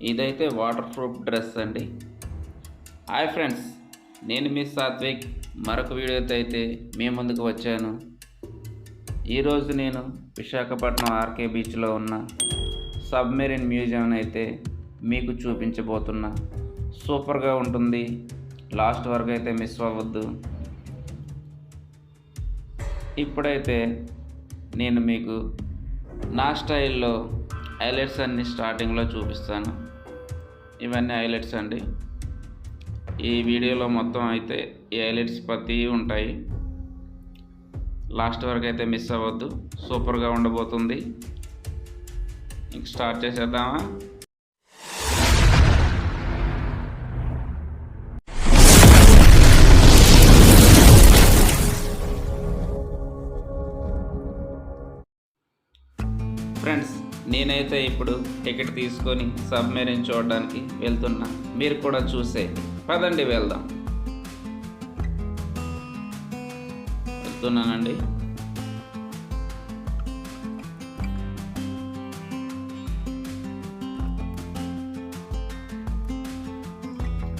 ఇదైతే water proof dress అండి. Hi friends, నేను మీ సాత్విక్. మరొక వీడియోతో అయితే మీ ముందుకు వచ్చాను. ఈరోజు నేను విశాఖపట్నం ఆర్కే బీచ్లో ఉన్న సబ్మెరీన్ మ్యూజియం అయితే మీకు చూపించబోతున్నా. సూపర్గా ఉంటుంది, లాస్ట్ వరకు అయితే మిస్ అవ్వద్దు. ఇప్పుడైతే నేను మీకు నా స్టైల్లో హైలైట్స్ అన్ని స్టార్టింగ్లో చూపిస్తాను. ఇవన్నీ హైలైట్స్ అండి. ఈ వీడియోలో మొత్తం అయితే ఈ హైలైట్స్ ప్రతి ఉంటాయి. లాస్ట్ వరకు అయితే మిస్ అవ్వద్దు, సూపర్గా ఉండబోతుంది. ఇంక స్టార్ట్ చేసేద్దామా? ఫ్రెండ్స్, నేనైతే ఇప్పుడు టికెట్ తీసుకొని సబ్మెరీన్ చూడడానికి వెళ్తున్నా. మీరు కూడా చూసే పదండి, వెళ్దాం. వెళ్తున్నానండి.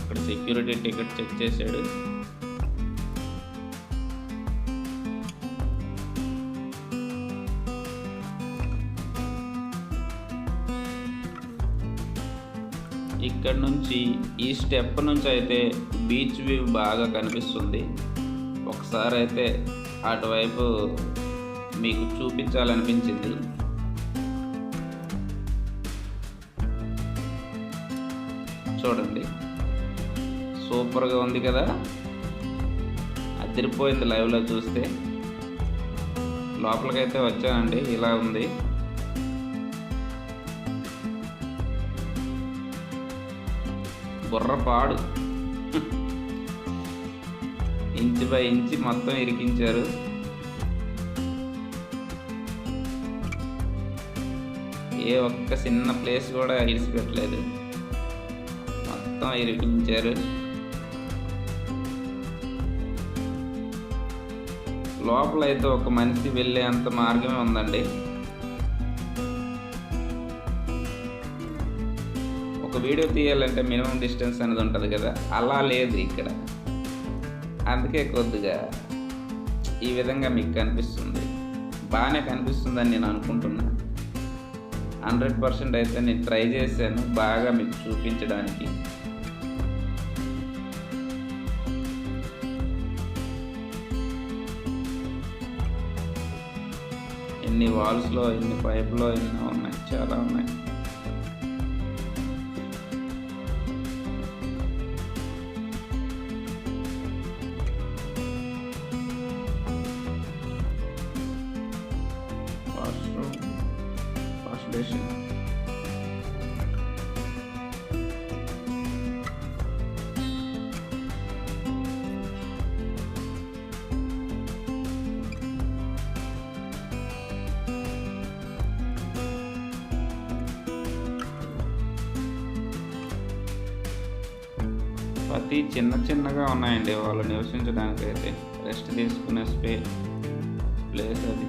ఇక్కడ సెక్యూరిటీ టికెట్ చెక్ చేశాడు. ఇక్కడ నుంచి ఈ స్టెప్ నుంచి అయితే బీచ్ వ్యూ బాగా కనిపిస్తుంది. ఒకసారి అయితే అటువైపు మీకు చూపించాలనిపించింది. చూడండి, సూపర్గా ఉంది కదా, అదిరిపోయింది లైవ్లో చూస్తే. లోపలికైతే వచ్చానండి, ఇలా ఉంది. బుర్రపాడు ఇంచు బై ఇంచి మొత్తం ఇరికించారు. ఏ ఒక్క చిన్న ప్లేస్ కూడా ఇడిచిపెట్టలేదు, మొత్తం ఇరికించారు. లోపల అయితే ఒక మనిషి వెళ్ళే అంత మార్గమే ఉందండి. ఒక వీడియో తీయాలంటే మినిమం డిస్టెన్స్ అనేది ఉంటుంది కదా, అలా లేదు ఇక్కడ. అందుకే కొద్దిగా ఈ విధంగా మీకు కనిపిస్తుంది. బాగానే కనిపిస్తుందని నేను అనుకుంటున్నాను. 100% అయితే నేను ట్రై చేశాను బాగా మీకు చూపించడానికి. ఎన్ని వాల్స్లో, ఎన్ని పైపులో ఎన్నో ఉన్నాయి, చాలా ఉన్నాయి. ప్రతి చిన్నగా ఉన్నాయండి వాళ్ళు నివసించడానికి అయితే, రెస్ట్ తీసుకునే ప్లేస్ అది.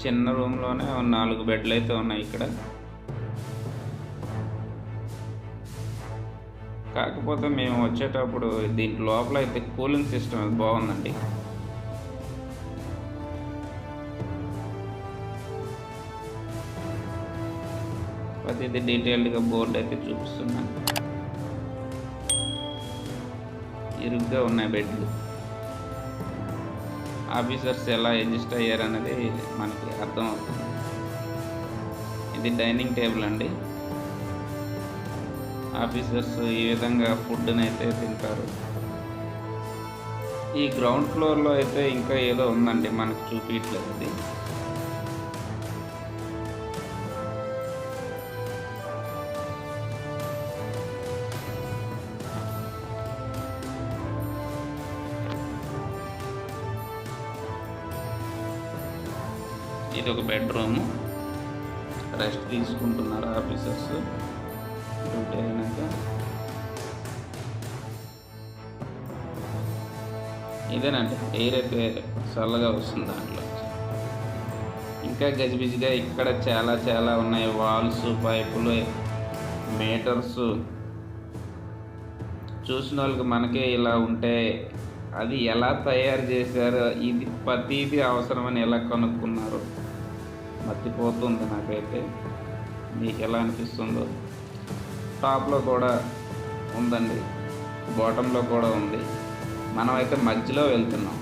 చిన్న రూమ్లోనే 4 బెడ్లు అయితే ఉన్నాయి ఇక్కడ. కాకపోతే మేము వచ్చేటప్పుడు దీని లోపల అయితే కూలింగ్ సిస్టమ్ అది బాగుందండి. ప్రతిదీ డీటెయిల్డ్గా బోర్డు అయితే చూపిస్తున్నాను. ఇరుగ్గా ఉన్నాయి బెడ్లు. ఆఫీసర్స్ ఎలా అడ్జస్ట్ అయ్యారనేది మనకి అర్థమవుతుంది. ఇది డైనింగ్ టేబుల్ అండి. ఆఫీసర్స్ ఈ విధంగా ఫుడ్ని అయితే తింటారు. ఈ గ్రౌండ్ ఫ్లోర్లో అయితే ఇంకా ఏదో ఉందండి, మనకు చూపించట్లేదు అది. ఇది ఒక బెడ్రూమ్. రెస్ట్ తీసుకుంటున్నారు ఆఫీసర్స్ డ్యూటీ అయినాక. ఇదేనండి, ఎయిర్ అయితే చల్లగా వస్తుంది దాంట్లో. ఇంకా గజిబిజిగా ఇక్కడ చాలా చాలా ఉన్నాయి. వాల్స్, పైపులు, మీటర్స్. చూసిన వాళ్ళకి మనకే ఇలా ఉంటే అది ఎలా తయారు చేశారో, ఇది ప్రతిదీ అవసరమని ఎలా కనుక్కున్నారో మర్చిపోతుంది నాకైతే. మీకు ఎలా అనిపిస్తుందో? టాప్లో కూడా ఉందండి, బాటంలో కూడా ఉంది. మనమైతే మధ్యలో వెళ్తున్నాం,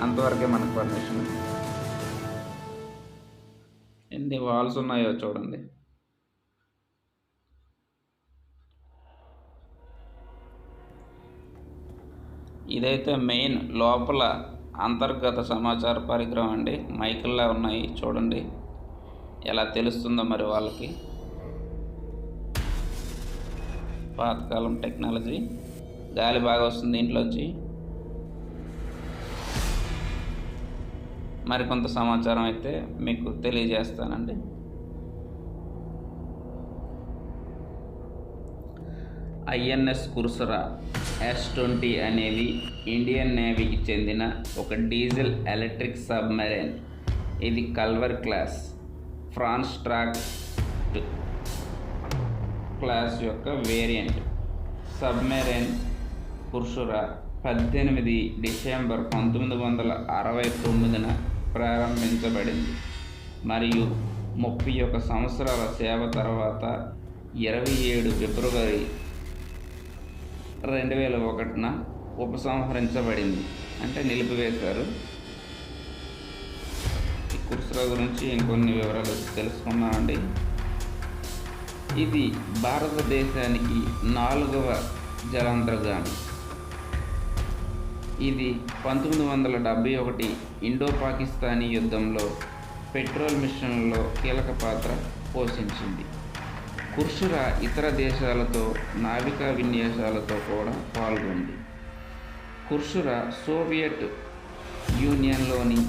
అంతవరకే మనకు పర్మిషన్. ఎన్ని వాల్స్ ఉన్నాయో చూడండి. ఇదైతే మెయిన్ లోపల అంతర్గత సమాచార పరికరం అండి. మైకుల్లా ఉన్నాయి చూడండి, ఎలా తెలుస్తుందో మరి వాళ్ళకి. పాతకాలం టెక్నాలజీ. గాలి బాగా వస్తుంది ఇంట్లోంచి. మరికొంత సమాచారం అయితే మీకు తెలియజేస్తానండి. ఐఎన్ఎస్ కుర్సురా S-20 అనేది ఇండియన్ నేవీకి చెందిన ఒక డీజిల్ ఎలక్ట్రిక్ సబ్మెరైన్. ఇది కల్వర్ క్లాస్, ఫ్రాన్స్ ట్రాక్ క్లాస్ యొక్క వేరియంట్. సబ్మెరైన్ కుర్సురా 18 డిసెంబర్ 1969 ప్రారంభించబడింది మరియు 31 సంవత్సరాల సేవ తర్వాత 27 ఫిబ్రవరి 2001 ఉపసంహరించబడింది, అంటే నిలిపివేశారు. ఈ కుర్సురా గురించి ఇంకొన్ని వివరాలు తెలుసుకున్నామండి. ఇది భారతదేశానికి 4వ జలాంతర్గామి. ఇది 1971 ఇండో పాకిస్తానీ యుద్ధంలో పెట్రోల్ మిషన్లో కీలక పాత్ర పోషించింది. కుర్సురా ఇతర దేశాలతో నావికా విన్యాసాలతో కూడా పాల్గొంది. కుర్సురా సోవియట్ యూనియన్లోని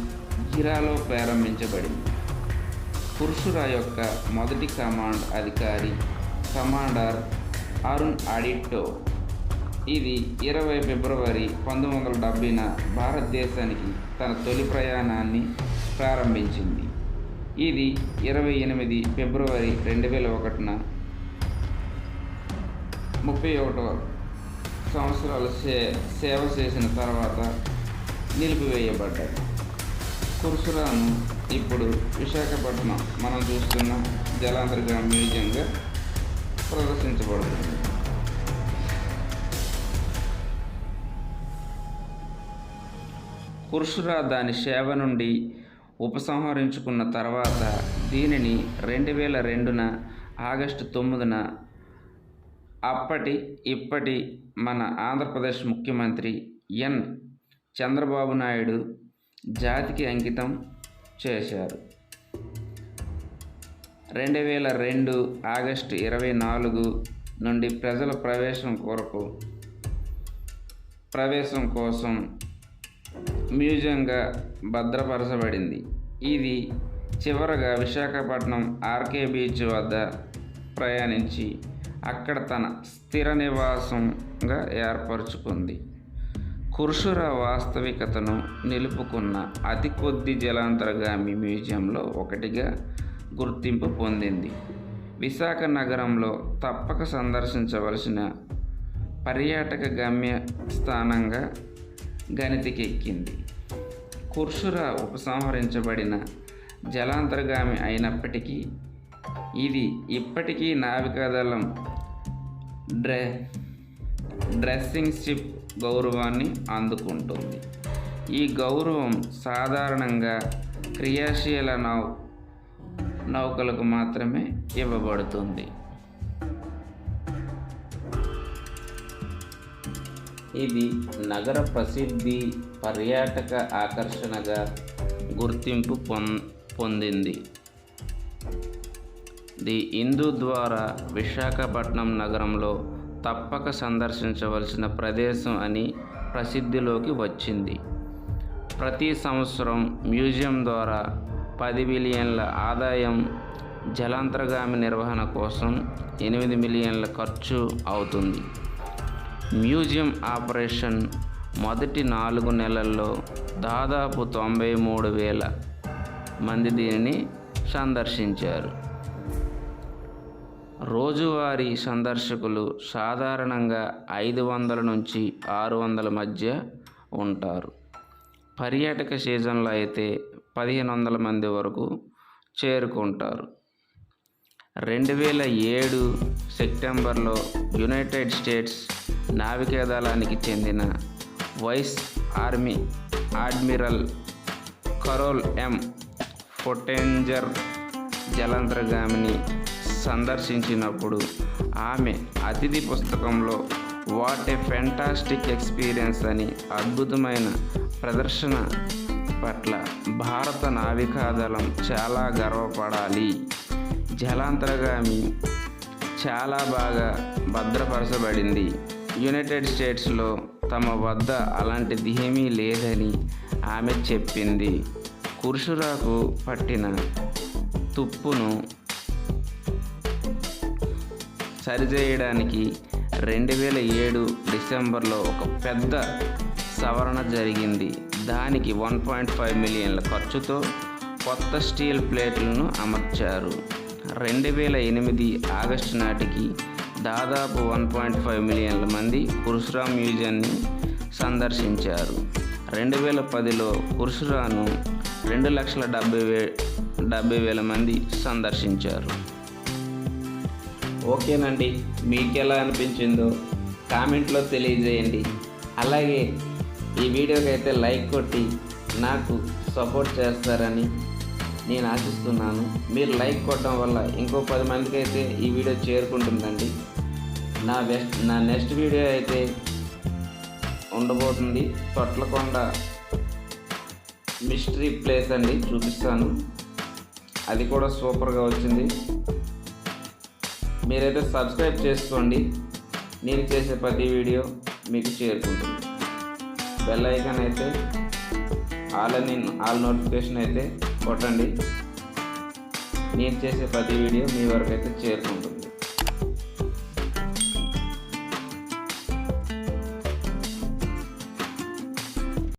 జిరాలో ప్రారంభించబడింది. కుర్సురా యొక్క మొదటి కమాండ్ అధికారి కమాండర్ అరుణ్ ఆడిట్టో. ఇది 20 ఫిబ్రవరి 1970 భారతదేశానికి తన తొలి ప్రయాణాన్ని ప్రారంభించింది. ఇది 28 ఫిబ్రవరి 2001 31 సంవత్సరాలు సేవ చేసిన తర్వాత నిలిపివేయబడ్డాయి. కుర్సురాను ఇప్పుడు విశాఖపట్నం మనం చూస్తున్న జలాంతర్గామి మ్యూజియంగా ప్రదర్శించబడుతుంది. కుర్సురా దాని సేవ నుండి ఉపసంహరించుకున్న తర్వాత దీనిని 2002 ఆగస్టు 9 ఇప్పటి మన ఆంధ్రప్రదేశ్ ముఖ్యమంత్రి ఎన్ చంద్రబాబు నాయుడు జాతికి అంకితం చేశారు. 2002 ఆగస్టు 24 నుండి ప్రజల ప్రవేశం కోసం మ్యూజియంగా భద్రపరచబడింది. ఇది చివరగా విశాఖపట్నం ఆర్కే బీచ్ వద్ద ప్రయాణించి అక్కడ తన స్థిర నివాసంగా ఏర్పరచుకుంది. కుర్సురా వాస్తవికతను నిలుపుకున్న అతి కొద్ది జలాంతర్గామి మ్యూజియంలో ఒకటిగా గుర్తింపు పొందింది. విశాఖ నగరంలో తప్పక సందర్శించవలసిన పర్యాటక గమ్యస్థానంగా గణతికెక్కింది. కుర్సురా ఉపసంహరించబడిన జలాంతర్గామి అయినప్పటికీ ఇది ఇప్పటికీ నావికాదళం డ్రెస్సింగ్ షిప్ గౌరవాన్ని అందుకుంటుంది. ఈ గౌరవం సాధారణంగా క్రియాశీల నౌకలకు మాత్రమే ఇవ్వబడుతుంది. ఇది నగర ప్రసిద్ధి పర్యాటక ఆకర్షణగా గుర్తింపు పొందింది. ది హిందూ ద్వారా విశాఖపట్నం నగరంలో తప్పక సందర్శించవలసిన ప్రదేశం అని ప్రసిద్ధిలోకి వచ్చింది. ప్రతి సంవత్సరం మ్యూజియం ద్వారా 10 బిలియన్ల ఆదాయం, జలాంతర్గామి నిర్వహణ కోసం 8 మిలియన్ల ఖర్చు అవుతుంది. మ్యూజియం ఆపరేషన్ మొదటి 4 నెలల్లో దాదాపు 93,000 మంది దీనిని సందర్శించారు. రోజువారీ సందర్శకులు సాధారణంగా 500 నుంచి 600 మధ్య ఉంటారు. పర్యాటక సీజన్లో అయితే 1,500 మంది వరకు చేరుకుంటారు. 2007 సెప్టెంబర్లో యునైటెడ్ స్టేట్స్ నావికాదళానికి చెందిన వైస్ ఆర్మీ అడ్మిరల్ కరోల్ ఎం. పొటెంజర్ జలాంతర్గామిని సందర్శించినప్పుడు ఆమె అతిథి పుస్తకంలో వాట్ ఏ ఫెంటాస్టిక్ ఎక్స్పీరియన్స్ అని అద్భుతమైన ప్రదర్శన పట్ల భారత నావికాదళం చాలా గర్వపడాలి, జలాంతర్గామి చాలా బాగా భద్రపరచబడింది, యునైటెడ్ స్టేట్స్లో తమ వద్ద అలాంటిది ఏమీ లేదని ఆమె చెప్పింది. కుర్షురాకు పట్టిన తుప్పును సరిచేయడానికి 2007 డిసెంబర్లో ఒక పెద్ద సవరణ జరిగింది. దానికి 1.5 మిలియన్ల ఖర్చుతో కొత్త స్టీల్ ప్లేట్లను అమర్చారు. 2008 ఆగస్టు నాటికి దాదాపు 1.5 మిలియన్ల మంది కుర్సురా మ్యూజియంని సందర్శించారు. 2010లో కుర్సురాను 2,70,000 మంది సందర్శించారు. ఓకేనండి, మీకు ఎలా అనిపించిందో కామెంట్లో తెలియజేయండి. అలాగే ఈ వీడియోకి అయితే లైక్ కొట్టి నాకు సపోర్ట్ చేస్తారని నేను ఆశిస్తున్నాను. మీరు లైక్ కొట్టడం వల్ల ఇంకో 10 మందికి అయితే ఈ వీడియో చేరుకుంటుందండి. నా నెక్స్ట్ వీడియో అయితే ఉండబోతుంది తొట్లకొండ మిస్టరీ ప్లేస్ అండి, చూపిస్తాను. అది కూడా సూపర్గా వచ్చింది. మీరైతే సబ్స్క్రైబ్ చేసుకోండి, నేను చేసే ప్రతి వీడియో మీకు చేరుకుంటుంది. బెల్ ఐకాన్ అయితే ఆల్ నోటిఫికేషన్ అయితే కొట్టండి, నేను చేసే ప్రతి వీడియో మీ వరకు అయితే చేరుకుంటుంది.